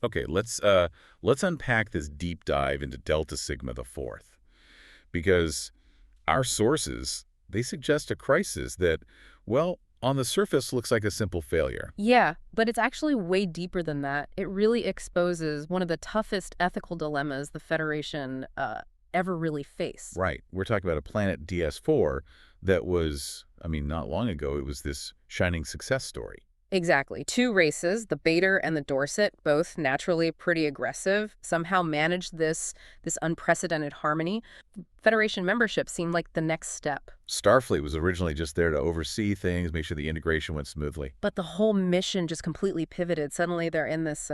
Okay, let's unpack this deep dive into Delta Sigma the Fourth, because our sources, they suggest a crisis that, well, on the surface looks like a simple failure. Yeah, but it's actually way deeper than that. It really exposes one of the toughest ethical dilemmas the Federation ever really faced. Right. We're talking about a planet DS4 that was, I mean, not long ago, it was this shining success story. Exactly. Two races, the Bader and the Dorset, both naturally pretty aggressive, somehow managed this unprecedented harmony. Federation membership seemed like the next step. Starfleet was originally just there to oversee things, make sure the integration went smoothly. But the whole mission just completely pivoted. Suddenly they're in this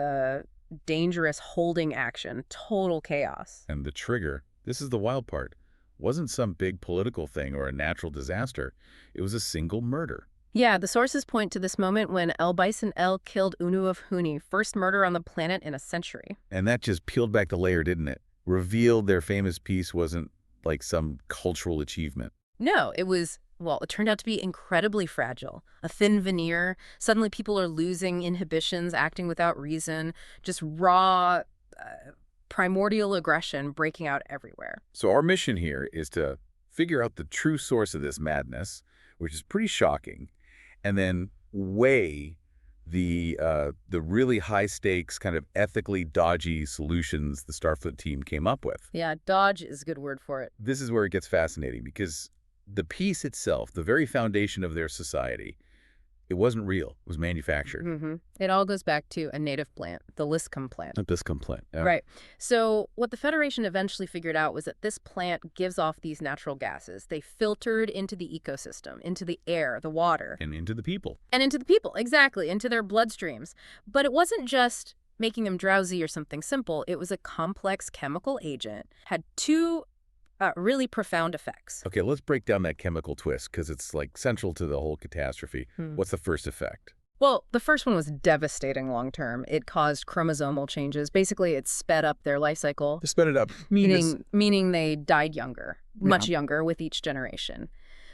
dangerous holding action, total chaos. And the trigger, this is the wild part, wasn't some big political thing or a natural disaster. It was a single murder. Yeah, the sources point to this moment when El Bison El killed Unu of Huni, first murder on the planet in a century. And that just peeled back the layer, didn't it? Revealed their famous piece wasn't like some cultural achievement. No, it was, well, it turned out to be incredibly fragile. A thin veneer. Suddenly people are losing inhibitions, acting without reason. Just raw, primordial aggression breaking out everywhere. So our mission here is to figure out the true source of this madness, which is pretty shocking, and then weigh the really high-stakes, kind of ethically dodgy solutions the Starfleet team came up with. Yeah, dodge is a good word for it. This is where it gets fascinating, because the piece itself, the very foundation of their society, it wasn't real. It was manufactured. It all goes back to a native plant, the Liscum plant. This complaint. Yeah. Right. So what the Federation eventually figured out was that this plant gives off these natural gases. They filtered into the ecosystem, into the air, the water. And into the people. And into the people, exactly, into their bloodstreams. But it wasn't just making them drowsy or something simple. It was a complex chemical agent, had two really profound effects. Okay, let's break down that chemical twist, because it's like central to the whole catastrophe. What's the first effect? Well, the first one was devastating long term. It caused chromosomal changes. Basically, it sped up their life cycle. Sped it up. Meaning they died younger, much younger with each generation.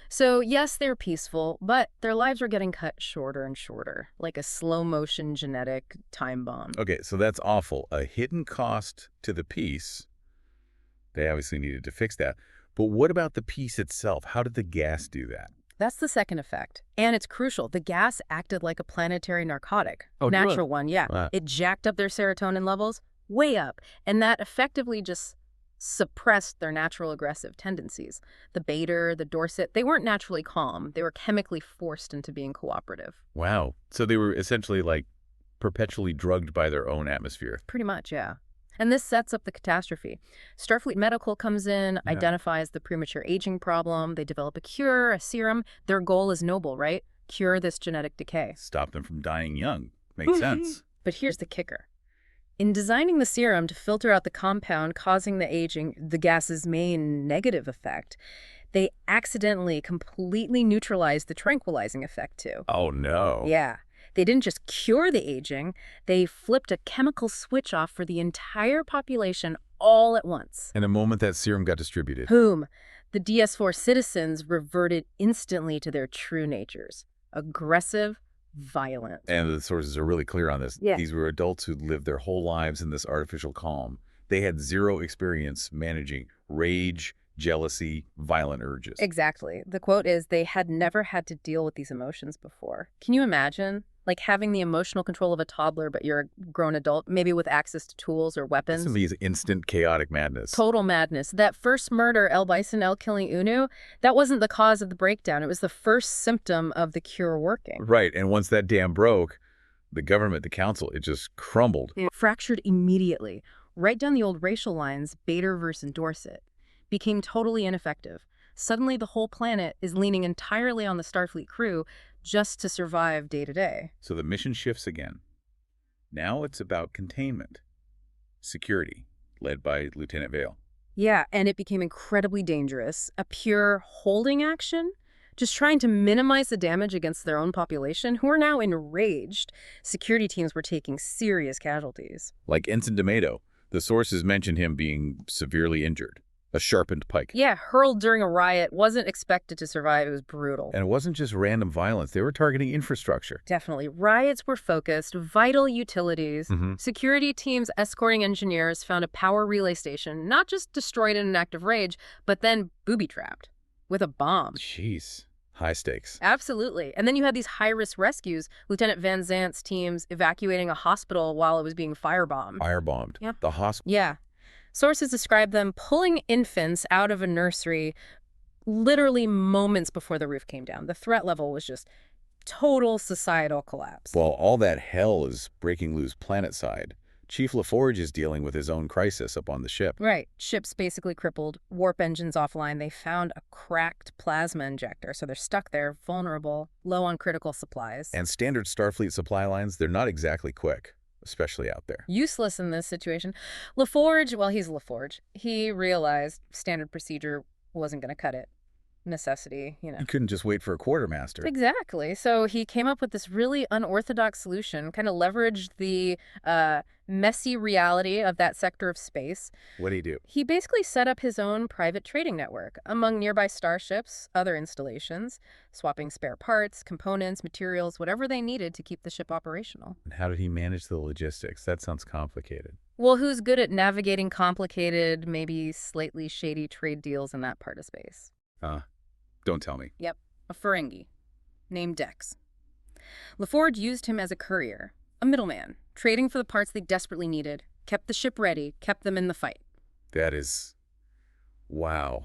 So yes, they're peaceful, but their lives were getting cut shorter and shorter, like a slow-motion genetic time bomb. Okay, so that's awful. A hidden cost to the piece. They obviously needed to fix that. But what about the piece itself? How did the gas do that? That's the second effect. And it's crucial. The gas acted like a planetary narcotic. Oh, Natural one, yeah. Wow. It jacked up their serotonin levels way up. And that effectively just suppressed their natural aggressive tendencies. The Bader, the Dorset, they weren't naturally calm. They were chemically forced into being cooperative. Wow. So they were essentially like perpetually drugged by their own atmosphere. Pretty much, yeah. And this sets up the catastrophe. Starfleet Medical comes in, identifies the premature aging problem. They develop a cure, a serum. Their goal is noble, right? Cure this genetic decay. Stop them from dying young. Makes sense. But here's the kicker. In designing the serum to filter out the compound causing the aging, the gas's main negative effect, they accidentally completely neutralized the tranquilizing effect too. Oh, no. Yeah. They didn't just cure the aging, they flipped a chemical switch off for the entire population all at once. In a moment that serum got distributed. Boom. The DS4 citizens reverted instantly to their true natures. Aggressive, violent. And the sources are really clear on this. Yeah. These were adults who'd lived their whole lives in this artificial calm. They had zero experience managing rage, jealousy, violent urges. Exactly. The quote is, they had never had to deal with these emotions before. Can you imagine? Like having the emotional control of a toddler, but you're a grown adult, maybe with access to tools or weapons. Some of these instant chaotic madness. Total madness. That first murder, El Bison El killing Unu, that wasn't the cause of the breakdown. It was the first symptom of the cure working. Right. And once that dam broke, the government, the council, it just crumbled. It fractured immediately. Right down the old racial lines, Bader versus Dorset. Became totally ineffective. Suddenly the whole planet is leaning entirely on the Starfleet crew just to survive day to day. So the mission shifts again. Now it's about containment, security, led by Lieutenant Vale. Yeah, and it became incredibly dangerous. A pure holding action, just trying to minimize the damage against their own population, who are now enraged. Security teams were taking serious casualties. Like Ensign D'Amato, the sources mention him being severely injured. A sharpened pike. Yeah, hurled during a riot, wasn't expected to survive. It was brutal. And it wasn't just random violence. They were targeting infrastructure. Definitely. Riots were focused, vital utilities. Security teams escorting engineers found a power relay station, not just destroyed in an act of rage, but then booby-trapped with a bomb. Jeez. High stakes. Absolutely. And then you had these high-risk rescues, Lieutenant Van Zant's teams evacuating a hospital while it was being firebombed. Firebombed. Yep. The hospital. Yeah. Sources describe them pulling infants out of a nursery literally moments before the roof came down. The threat level was just total societal collapse. While all that hell is breaking loose planetside, Chief LaForge is dealing with his own crisis up on the ship. Right. Ship's basically crippled, warp engines offline. They found a cracked plasma injector, so they're stuck there, vulnerable, low on critical supplies. And standard Starfleet supply lines, they're not exactly quick, especially out there. Useless in this situation. LaForge, well, he's LaForge. He realized standard procedure wasn't going to cut it. Necessity, you know. You couldn't just wait for a quartermaster. Exactly. So he came up with this really unorthodox solution, kind of leveraged the messy reality of that sector of space. What did he do? He basically set up his own private trading network among nearby starships, other installations, swapping spare parts, components, materials, whatever they needed to keep the ship operational. And how did he manage the logistics? That sounds complicated. Well, who's good at navigating complicated, maybe slightly shady trade deals in that part of space? Don't tell me. Yep, a Ferengi named Dex. LaForge used him as a courier, a middleman, trading for the parts they desperately needed, kept the ship ready, kept them in the fight. That is, wow.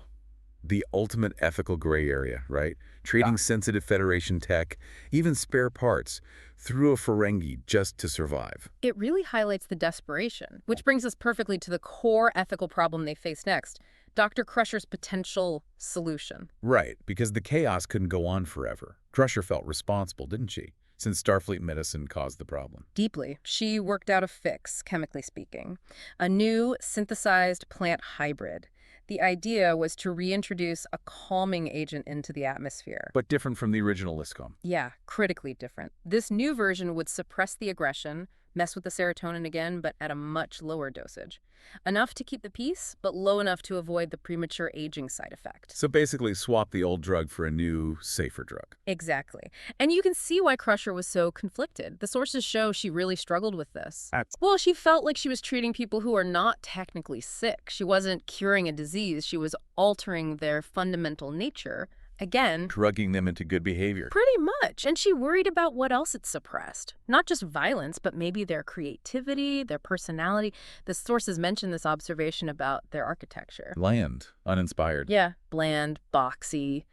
The ultimate ethical gray area, right? Trading sensitive Federation tech, even spare parts, through a Ferengi just to survive. It really highlights the desperation, which brings us perfectly to the core ethical problem they face next. Dr. Crusher's potential solution. Right, because the chaos couldn't go on forever. Crusher felt responsible, didn't she? Since Starfleet medicine caused the problem. Deeply. She worked out a fix, chemically speaking. A new synthesized plant hybrid. The idea was to reintroduce a calming agent into the atmosphere. But different from the original Liscom. Yeah, critically different. This new version would suppress the aggression, mess with the serotonin again, but at a much lower dosage. Enough to keep the peace, but low enough to avoid the premature aging side effect. So basically swap the old drug for a new, safer drug. Exactly. And you can see why Crusher was so conflicted. The sources show she really struggled with this. Well, she felt like she was treating people who are not technically sick. She wasn't curing a disease. She was altering their fundamental nature. Again, Drugging them into good behavior. pretty much. And she worried about what else it suppressed. Not just violence, but maybe their creativity, their personality. The sources mention this observation about their architecture. Bland, uninspired. Yeah, bland, boxy,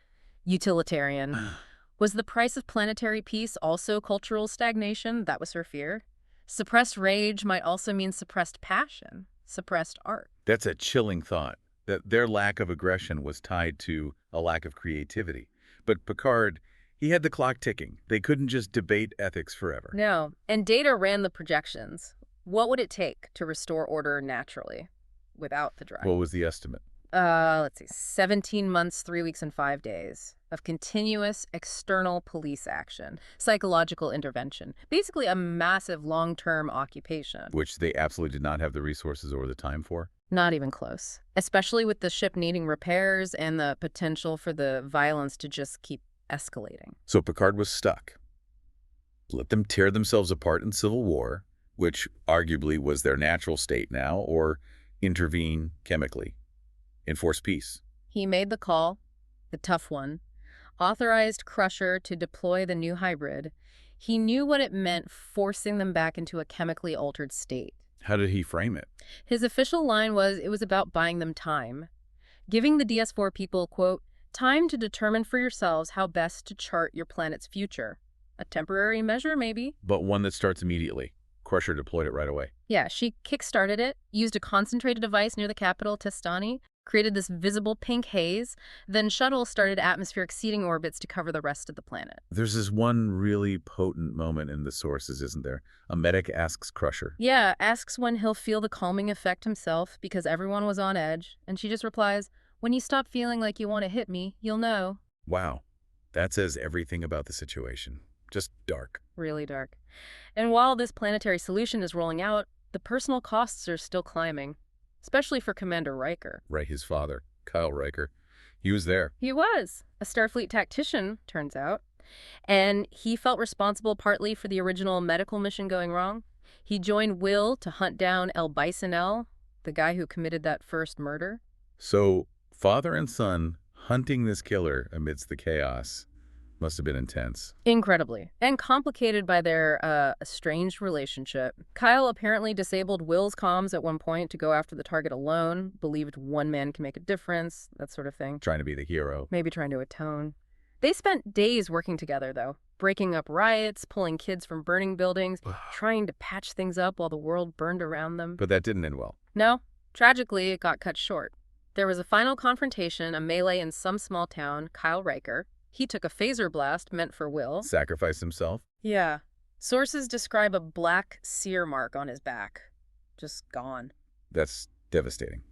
utilitarian. Was the price of planetary peace also cultural stagnation? That was her fear. Suppressed rage might also mean suppressed passion, suppressed art. That's a chilling thought, that their lack of aggression was tied to a lack of creativity. But Picard, he had the clock ticking. They couldn't just debate ethics forever. No, and Data ran the projections. What would it take to restore order naturally without the drug? What was the estimate? Let's see, 17 months, 3 weeks, and 5 days of continuous external police action, psychological intervention, basically a massive long-term occupation. Which they absolutely did not have the resources or the time for? Not even close, especially with the ship needing repairs and the potential for the violence to just keep escalating. So Picard was stuck. Let them tear themselves apart in civil war, which arguably was their natural state now, or intervene chemically. Enforce peace. He made the call, the tough one, authorized Crusher to deploy the new hybrid. He knew what it meant forcing them back into a chemically altered state. How did he frame it? His official line was it was about buying them time, giving the DS4 people, quote, time to determine for yourselves how best to chart your planet's future. A temporary measure, maybe. But one that starts immediately. Crusher deployed it right away. Yeah, she kick-started it, used a concentrated device near the capital, Testani, created this visible pink haze, then Shuttle started atmospheric seeding orbits to cover the rest of the planet. There's this one really potent moment in the sources, isn't there? A medic asks Crusher. Yeah, asks when he'll feel the calming effect himself because everyone was on edge, and she just replies, when you stop feeling like you want to hit me, you'll know. Wow, that says everything about the situation. Just dark. Really dark. And while this planetary solution is rolling out, the personal costs are still climbing. especially for Commander Riker. Right, his father, Kyle Riker. He was there. He was a Starfleet tactician, turns out, and he felt responsible partly for the original medical mission going wrong. He joined Will to hunt down El Bisonel, the guy who committed that first murder. So, father and son hunting this killer amidst the chaos must have been intense. Incredibly. And complicated by their estranged relationship. Kyle apparently disabled Will's comms at one point to go after the target alone, believed one man can make a difference, that sort of thing. Trying to be the hero. Maybe trying to atone. They spent days working together, though, breaking up riots, pulling kids from burning buildings, trying to patch things up while the world burned around them. But that didn't end well. No. Tragically, it got cut short. There was a final confrontation, a melee in some small town. Kyle Riker, he took a phaser blast meant for Will. Sacrificed himself? Yeah. Sources describe a black sear mark on his back. Just gone. That's devastating.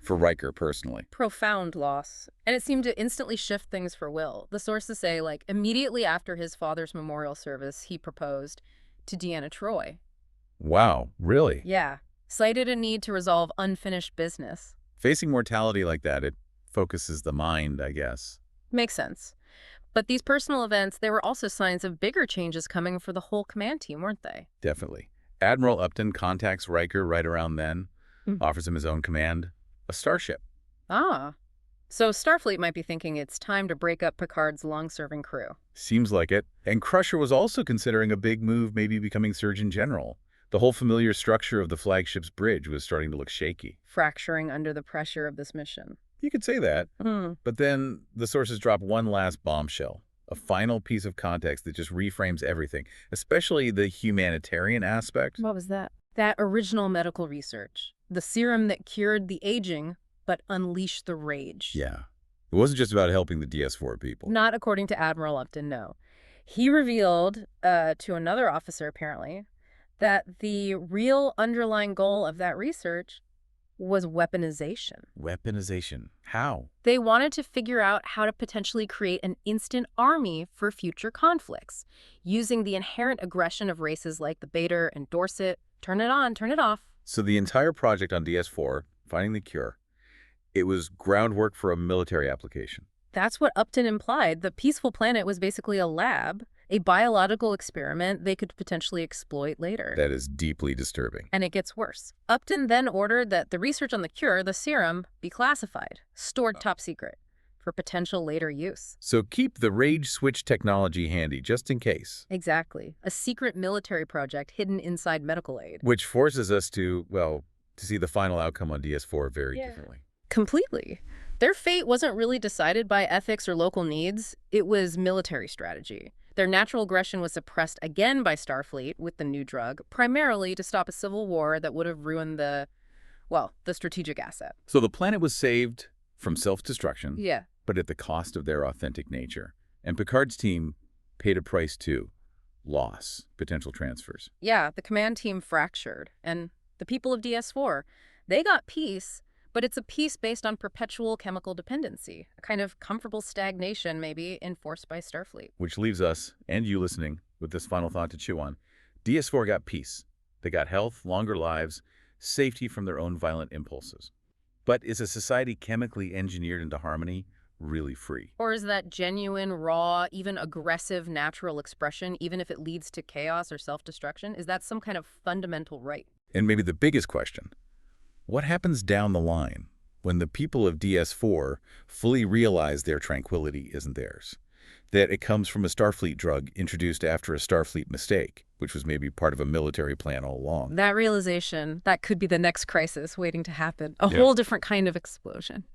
For Riker, personally. Profound loss. And it seemed to instantly shift things for Will. The sources say, like, immediately after his father's memorial service, he proposed to Deanna Troi. Wow, really? Yeah. Cited a need to resolve unfinished business. Facing mortality like that, it focuses the mind, I guess. Makes sense. But these personal events, they were also signs of bigger changes coming for the whole command team, weren't they? Definitely. Admiral Upton contacts Riker right around then, offers him his own command, a starship. Ah. So Starfleet might be thinking it's time to break up Picard's long-serving crew. Seems like it. And Crusher was also considering a big move, maybe becoming Surgeon General. The whole familiar structure of the flagship's bridge was starting to look shaky. Fracturing under the pressure of this mission. You could say that. But then the sources drop one last bombshell, a final piece of context that just reframes everything, especially the humanitarian aspect. What was that? That original medical research. The serum that cured the aging, but unleashed the rage. Yeah. It wasn't just about helping the DS4 people. Not according to Admiral Upton, no. He revealed to another officer, apparently, that the real underlying goal of that research was weaponization. Weaponization. How? They wanted to figure out how to potentially create an instant army for future conflicts, using the inherent aggression of races like the Bader and Dorset. Turn it on, turn it off. So the entire project on DS4, finding the cure, it was groundwork for a military application. That's what Upton implied. The Peaceful Planet was basically a lab, a biological experiment they could potentially exploit later. That is deeply disturbing. And it gets worse. Upton then ordered that the research on the cure, the serum, be classified, stored top secret, for potential later use. So keep the rage switch technology handy, just in case. Exactly. A secret military project hidden inside medical aid. Which forces us to, well, to see the final outcome on DS4 very differently. Completely. Their fate wasn't really decided by ethics or local needs. It was military strategy. Their natural aggression was suppressed again by Starfleet with the new drug, primarily to stop a civil war that would have ruined the strategic asset. So the planet was saved from self-destruction, Yeah. but at the cost of their authentic nature. And Picard's team paid a price too. Loss, potential transfers. Yeah, the command team fractured. And the people of DS4, they got peace, but it's a peace based on perpetual chemical dependency, a kind of comfortable stagnation maybe enforced by Starfleet. Which leaves us, and you listening, with this final thought to chew on. DS4 got peace. They got health, longer lives, safety from their own violent impulses. But is a society chemically engineered into harmony really free? Or is that genuine, raw, even aggressive natural expression, even if it leads to chaos or self-destruction, is that some kind of fundamental right? And maybe the biggest question, what happens down the line when the people of DS4 fully realize their tranquility isn't theirs? That it comes from a Starfleet drug introduced after a Starfleet mistake, which was maybe part of a military plan all along. That realization, that could be the next crisis waiting to happen. A whole different kind of explosion.